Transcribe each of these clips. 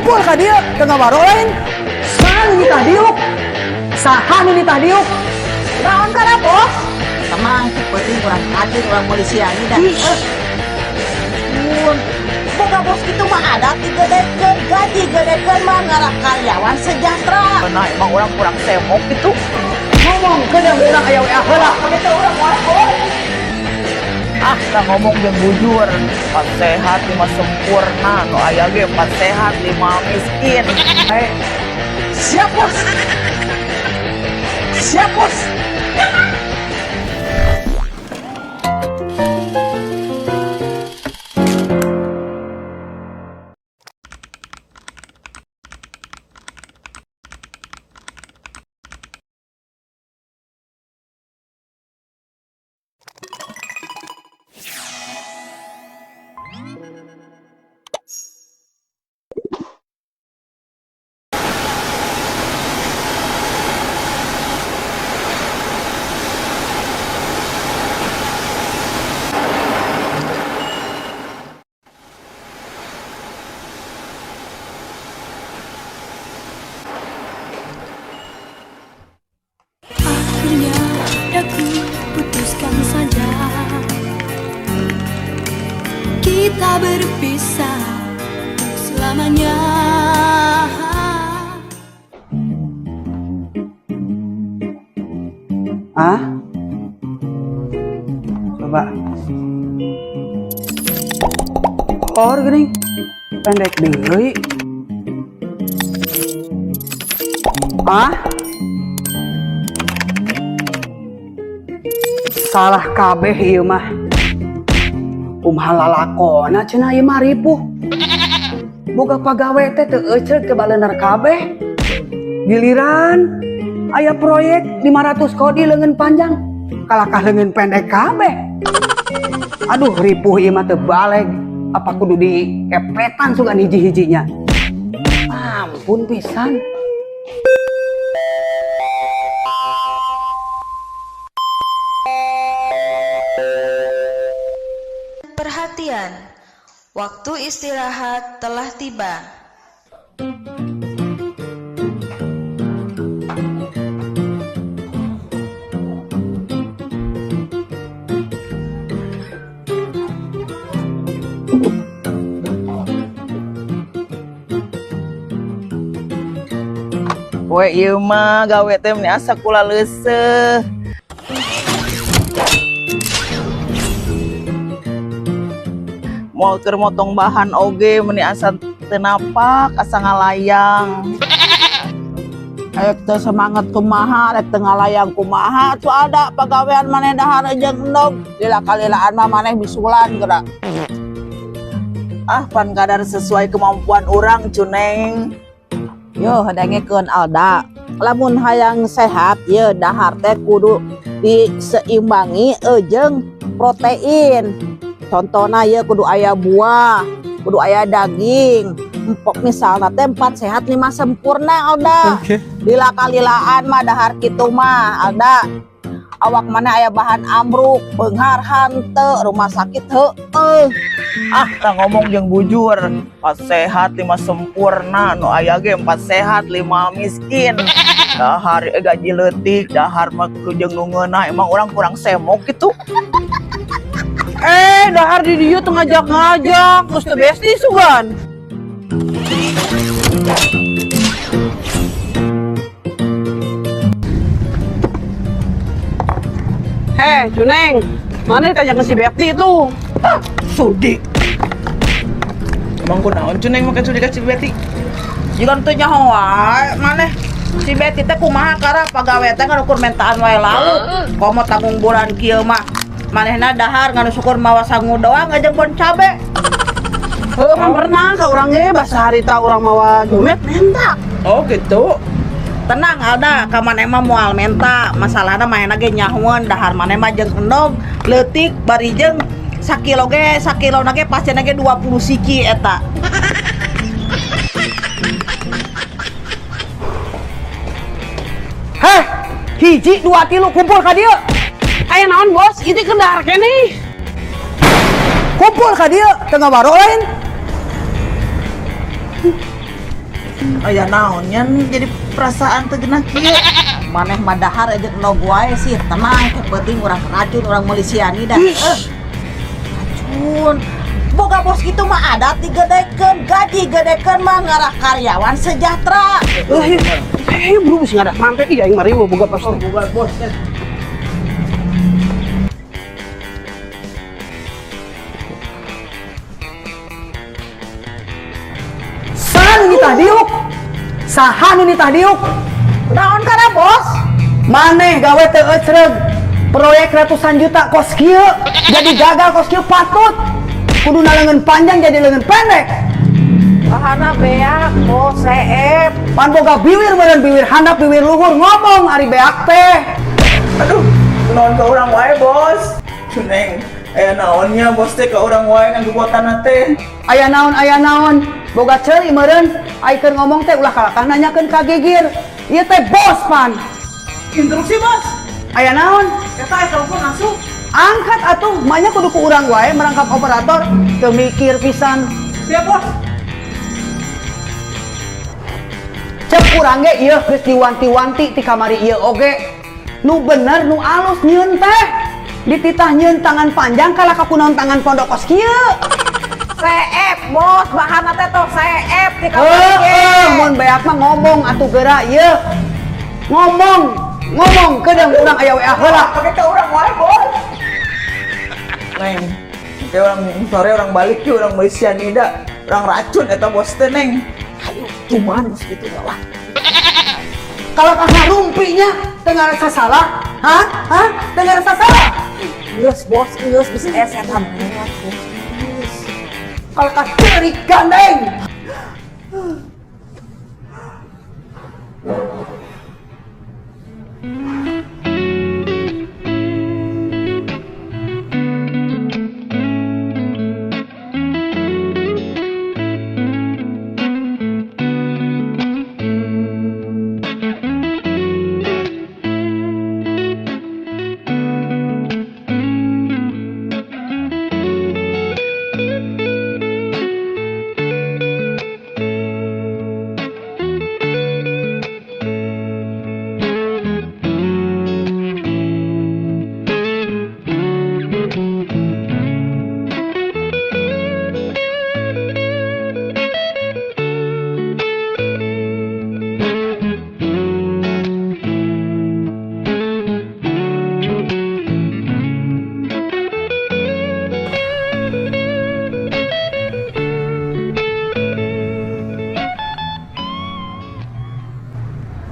kumpul ka dieu tengah waro lain. Saha nu nitah diuk? Saha nu nitah diuk? Naon kana bos? Tenang, penting kurang hadir orang Malaysia ini dah. Boga bos itu mah ada digedekeun gaji gedekeun mah ngarah karyawan sejahtera. Nah emang orang kurang semok gitu. Ngomong ke yang urang aya WA heula. Begitu orang bos. Ah kita ngomong yang bujur, pas sehat lima sempurna, no aya ge pas sehat lima miskin. Siap bos. Siap bos. Akhirnya aku putuskan saja kita berpisah selamanya. Ah? Coba. Or geuning. Pendek deui. Ah? Salah kabeh ieu mah. Lalakona cenah ieu mah ripuh. Boga pagawe teh teu euceut ke baleuneur kabeh. Giliran aya proyek 500 kodi leungeun panjang, kalakah leungeun pendek kabeh. Aduh ripuh ieu mah teu baleg. Apa kudu dikepretan sugan hiji-hijinya. Ampun pisan. Perhatian, waktu istirahat telah tiba. Poe ieu mah gawe teh meni asa kula leuseuh. Mau keur motong bahan oge meni asa teu napak, asa ngalayang. Aek teu semangat kumaha, rek teu ngalayang kumaha, tu ada pagawean maneh dahar jeung endog. Lila-kalilaan mah maneh bisulan geura. Ah pan kadar sesuai kemampuan urang cuneng. Yo hadangekeun Alda, lamun hayang sehat ye dahar teh kudu diseimbangi jeung protein. Contohna ye kudu aya buah, kudu aya daging. Empok misalna teh 4 sehat 5 sempurna Alda. Lila-kalilaan mah dahar kitu mah Alda. Awak mana aya bahan amruk, beunghar hanteu, rumah sakit heueuh. Ah, kita ngomong yang bujur, pas sehat 5 sempurna, no aya ge 4 sehat 5 miskin. Dahar gaji leutik, dahar mah jeung nu ngeunah, emang orang kurang semok gitu. Dahar di dieu teu ngajak-ngajak, geus teu besti sugan. Cuneng, mana ditanya ke si Betty itu? Sudi. Emang kunaon cuneng makan sudi ka si Betty? Juga teu nyaho wae maneh. Si Betty teh kumaha kara pagawe teh ngarukur mentaan wae lalu. Komo tanggung bulan kieu mah. Manehna dahar nganu syukur mawa sangu doang ngajeng bon cabe. Emang pernah ka urang ge basa harita urang mawa jumet menta. Oh gitu. Tenang Alda, ka maneh mah moal menta. Masalahna manehna ge nyahoeun dahar maneh mah jeung endog leutik bari jeung sakilo ge pasien ge 20 siki eta. Heh, hiji 2 3 kumpul ka dieu. Aya naon bos? Itu kendar keneh. Kumpul ka dieu teu ngabaro lain. Aya naonnya jadi perasaan tegenah kieu. Maneh mah dahar aja no wae sih, tenang, yang penting orang racun, orang melisiani dah. Racun. Boga bos gitu mah ada digedekeun, gaji gedekeun mah ngarah karyawan sejahtera. Bro geus ngadak mante iya yang mari boga pasti. Boga bos. San ini tah diuk. Sahan ini tah diuk. Naon kana bos? Maneh gawe teu ecreg. Proyek ratusan juta kos kieu. Jadi gagal kos kieu patut. Kudu lengan panjang jadi lengan pendek. Bahana beak bos seep. Pan boga biwir meureun biwir handap biwir luhur ngomong ari beak teh. Aduh, naon ka urang wae, Bos. Neng, aya naonnya bos teh ka urang wae nganggo buatan teh. Aya naon boga ceuri meureun ai keur ngomong teh ulah kalakah nanyakeun ka Gigir. Ieu teh bos pan. Instruksi, Bos. Aya naon? Eta aya telepon asup. Angkat atuh, manya kudu ku urang wae merangkap operator, teu mikir pisan. Siap, Bos. Cek urang ge ieu geus diwanti-wanti ti kamari ieu oge. Nu bener nu alus nyieun teh. Dititah nyieun tangan panjang kalaka kunaon tangan pondok kos kieu. Seep bos, bahana teh tuh seep di kamar Mun beak mah ngomong atuh geura ieu. Ngomong kedeung urang aya WA heula. Pake ka urang wae, Bos. Neng, oke orang sore orang balik ki orang Malaysia nida, orang racun eta bos teh Neng. Ayo, cuman bos gitu lah. Kalau kakak rumpinya dengar rasa salah, dengar rasa salah. Geus bos, geus bisa setan lewat bos. Kalau kakak cerik gandeng.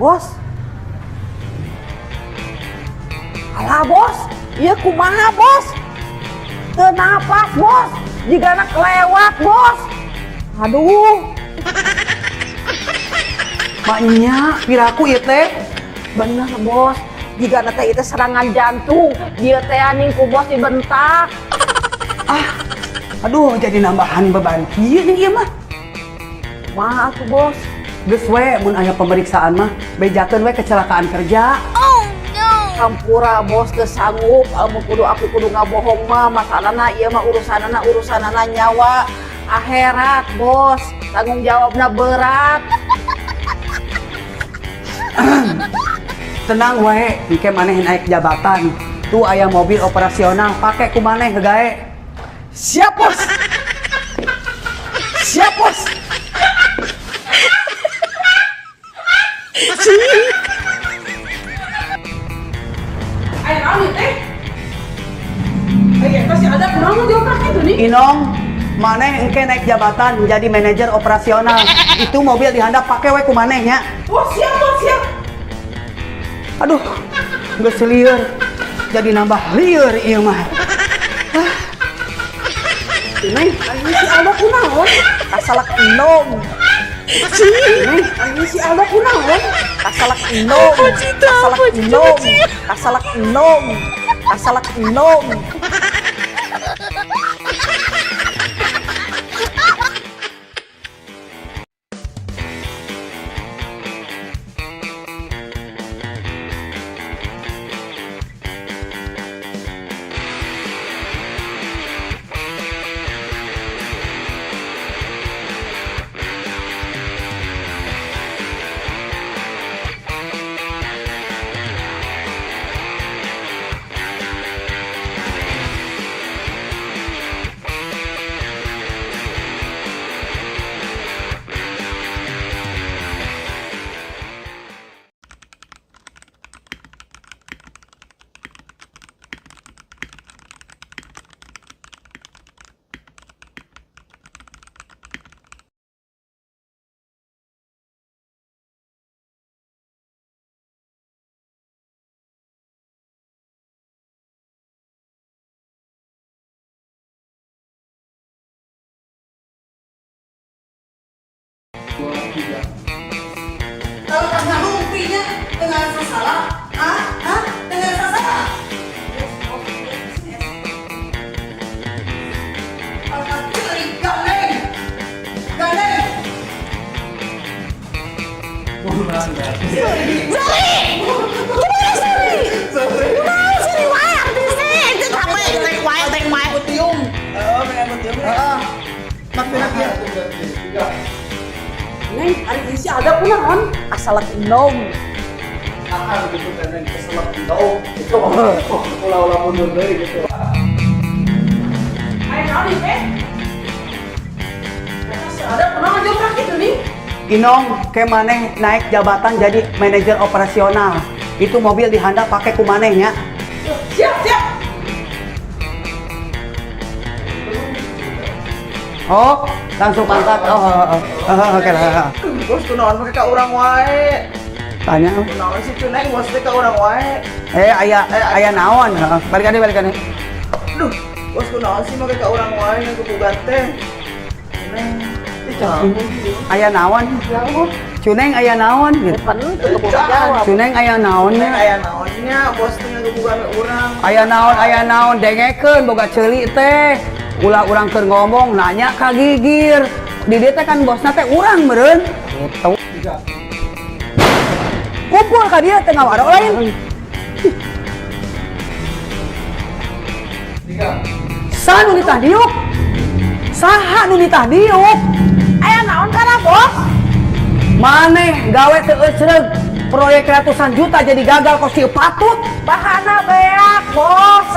Bos. Alah bos, iya kumaha bos? Teu napas bos, jigana kelewat bos. Aduh, Maknya piraku ieu teh. bener bos. Jigana teh itu serangan jantung, dia teh aning ku bos dibentak. Aduh jadi nambahan beban kieu nih ieu mah. Maaf tuh bos. Geus we mun aya pemeriksaan mah bejakeun we kecelakaan kerja. Hampura bos teu sanggup, amun aku kudu ngabohong mah masalahna ieu mah urusanana nyawa akhirat bos. Tanggung jawabna berat. Tenang we, engke maneh naik jabatan. Tuh aya mobil operasional pake ku maneh gegae. Siap, Bos. Siap, Bos. Inong, maneh engke naik jabatan jadi manajer operasional. Itu mobil dihandap pake we ku maneh nya. Bos, siap. Aduh, geus lieur. Jadi nambah lieur ieu mah. Neng, ini si Alda kunaon? Kasalak enom. Neng, ini si Alda kunaon? Kasalak enom. Kasalak enom. Kalau karena lumpinya dengan sasalah, dengan sasalah. Gandeng. Neng, hari ini sih ada pun naon asal indong. Ayo naon nih, Teh? Ada pun naon jobrak gitu nih. Inong ke maneh naik jabatan jadi manajer operasional. Itu mobil dihandap pakai ku manehnya. Siap. Oh, langsung pangkat. Oke lah. Bos kunaon make ka urang wae. Tanya. Kunaon sih Cuneng bos teh ka urang wae. Aya naon? Balikan deh. Duh, bos kunaon sih make ka urang wae yang kebugat teh. Cuneng. Aya naon? Cuneng aya naon? Cuneng aya naonnya? Aya naonnya bos teh kebugat urang. Aya naon dengekeun boga ceuli teh. Ulah urang keur ngomong nanya ka Gigir. Di dieu teh kan bosna teh urang meureun. Gitu. Kumpul ka dieu teh ngawadok lain. Saha nu ditah diuk? Saha nu ditah diuk? Aya naon kana, Bos? Maneh gawe teu eusreug proyek ratusan juta jadi gagal kos ieu patut. Bahana beak, Bos.